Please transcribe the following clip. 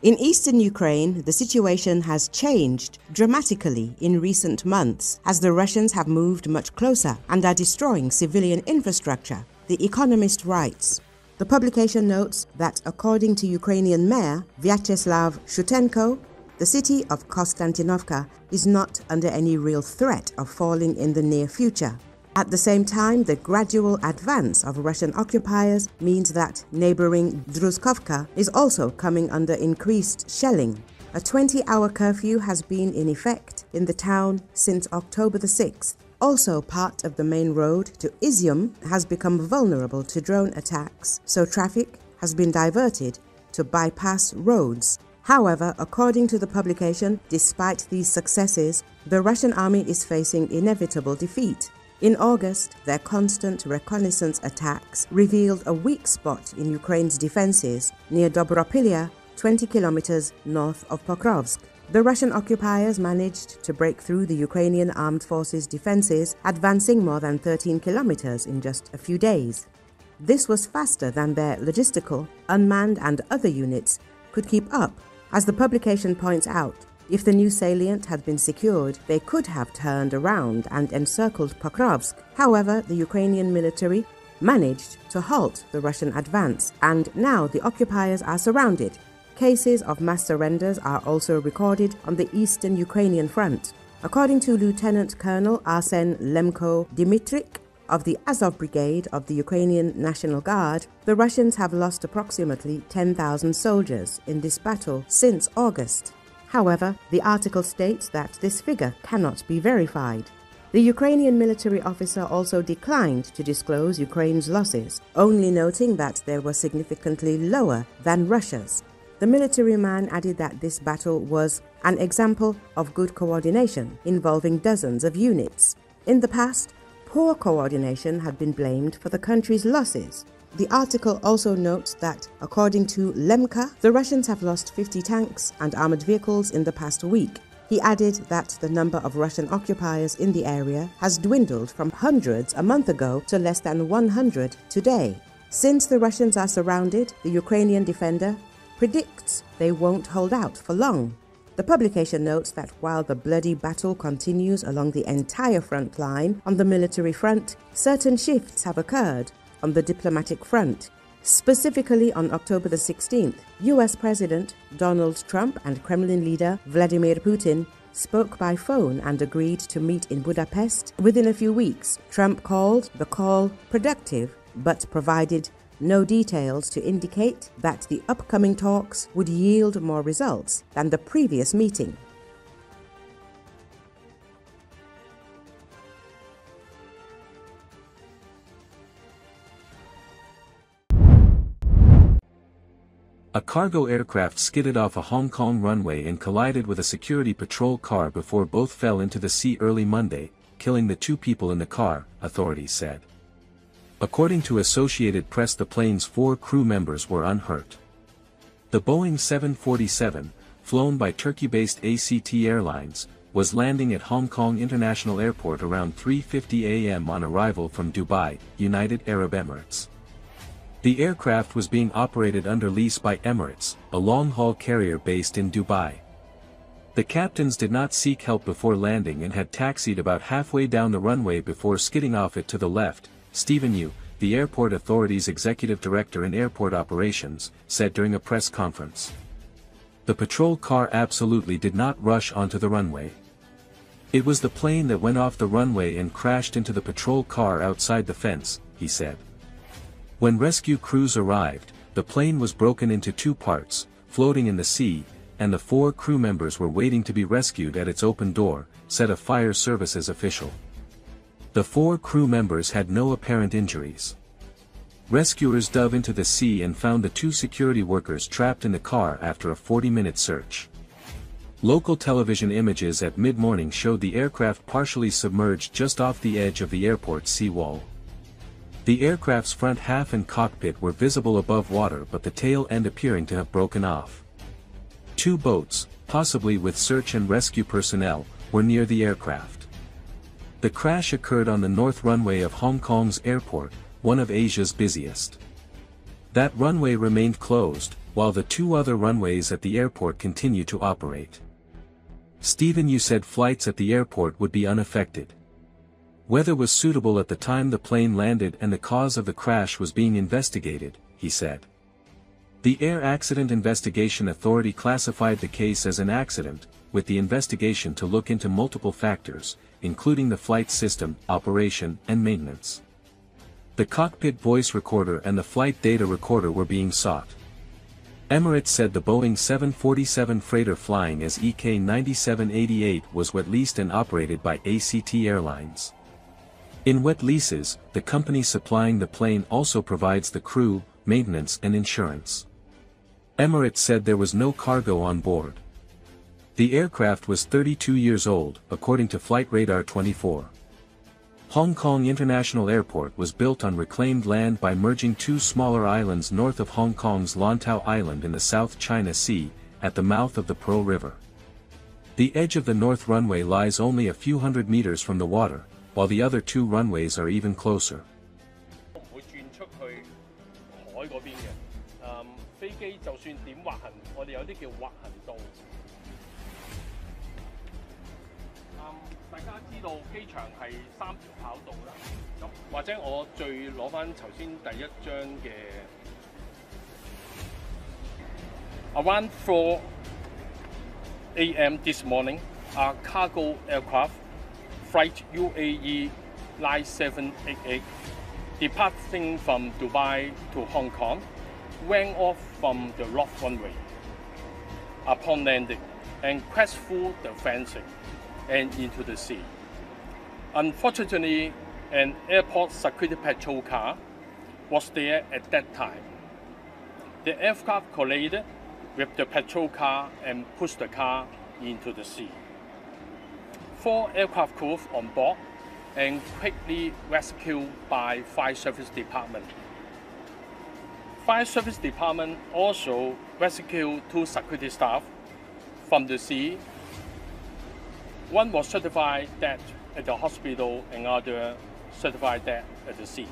In eastern Ukraine, the situation has changed dramatically in recent months as the Russians have moved much closer and are destroying civilian infrastructure, The Economist writes. The publication notes that according to Ukrainian Mayor Vyacheslav Shutenko, the city of Konstantinovka is not under any real threat of falling in the near future. At the same time, the gradual advance of Russian occupiers means that neighboring Druzhkovka is also coming under increased shelling. A 20-hour curfew has been in effect in the town since October the 6th. Also, part of the main road to Izyum has become vulnerable to drone attacks, so traffic has been diverted to bypass roads. However, according to the publication, despite these successes, the Russian army is facing inevitable defeat. In August, their constant reconnaissance attacks revealed a weak spot in Ukraine's defenses near Dobropillya, 20 kilometers north of Pokrovsk. The Russian occupiers managed to break through the Ukrainian armed forces' defenses, advancing more than 13 kilometers in just a few days. This was faster than their logistical, unmanned and other units could keep up. As the publication points out, if the new salient had been secured, they could have turned around and encircled Pokrovsk. However, the Ukrainian military managed to halt the Russian advance, and now the occupiers are surrounded. Cases of mass surrenders are also recorded on the Eastern Ukrainian front. According to Lieutenant Colonel Arsen Lemko-Dimitrik of the Azov Brigade of the Ukrainian National Guard, the Russians have lost approximately 10,000 soldiers in this battle since August. However, the article states that this figure cannot be verified. The Ukrainian military officer also declined to disclose Ukraine's losses, only noting that they were significantly lower than Russia's. The military man added that this battle was an example of good coordination involving dozens of units. In the past, poor coordination had been blamed for the country's losses. The article also notes that, according to Lemka, the Russians have lost 50 tanks and armored vehicles in the past week. He added that the number of Russian occupiers in the area has dwindled from hundreds a month ago to less than 100 today. Since the Russians are surrounded, the Ukrainian defender predicts they won't hold out for long. The publication notes that while the bloody battle continues along the entire front line on the military front, certain shifts have occurred on the diplomatic front. Specifically on October the 16th, US President Donald Trump and Kremlin leader Vladimir Putin spoke by phone and agreed to meet in Budapest within a few weeks. Trump called the call productive, but provided no details to indicate that the upcoming talks would yield more results than the previous meeting. A cargo aircraft skidded off a Hong Kong runway and collided with a security patrol car before both fell into the sea early Monday, killing the 2 people in the car, authorities said. According to Associated Press, the plane's 4 crew members were unhurt. The Boeing 747, flown by Turkey-based ACT Airlines, was landing at Hong Kong International Airport around 3:50 a.m. on arrival from Dubai, United Arab Emirates. The aircraft was being operated under lease by Emirates, a long-haul carrier based in Dubai. The captains did not seek help before landing and had taxied about halfway down the runway before skidding off it to the left, Stephen Yu, the airport authority's executive director in airport operations, said during a press conference. The patrol car absolutely did not rush onto the runway. It was the plane that went off the runway and crashed into the patrol car outside the fence, he said. When rescue crews arrived, the plane was broken into 2 parts, floating in the sea, and the 4 crew members were waiting to be rescued at its open door, said a fire services official. The 4 crew members had no apparent injuries. Rescuers dove into the sea and found the 2 security workers trapped in the car after a 40-minute search. Local television images at mid-morning showed the aircraft partially submerged just off the edge of the airport's seawall. The aircraft's front half and cockpit were visible above water, but the tail end appearing to have broken off. 2 boats, possibly with search and rescue personnel, were near the aircraft. The crash occurred on the north runway of Hong Kong's airport, one of Asia's busiest. That runway remained closed, while the 2 other runways at the airport continue to operate. Stephen Yu said flights at the airport would be unaffected. Weather was suitable at the time the plane landed and the cause of the crash was being investigated, he said. The Air Accident Investigation Authority classified the case as an accident, with the investigation to look into multiple factors, including the flight system, operation, and maintenance. The cockpit voice recorder and the flight data recorder were being sought. Emirates said the Boeing 747 freighter flying as EK-9788 was wet leased and operated by ACT Airlines. In wet leases, the company supplying the plane also provides the crew, maintenance and insurance. Emirates said there was no cargo on board. The aircraft was 32 years old, according to Flight Radar 24. Hong Kong International Airport was built on reclaimed land by merging 2 smaller islands north of Hong Kong's Lantau Island in the South China Sea, at the mouth of the Pearl River. The edge of the north runway lies only a few hundred meters from the water, while the other 2 runways are even closer. Around 4 a.m. this morning, a cargo aircraft, flight UAE 9788, departing from Dubai to Hong Kong, went off from the rough runway. Upon landing, and crashed through the fencing and into the sea. Unfortunately, an airport security patrol car was there at that time. The aircraft collided with the patrol car and pushed the car into the sea. 4 aircraft crew on board and quickly rescued by Fire Service Department. Fire Service Department also rescued 2 security staff from the sea. One was certified dead at the hospital and other certified dead at the sea.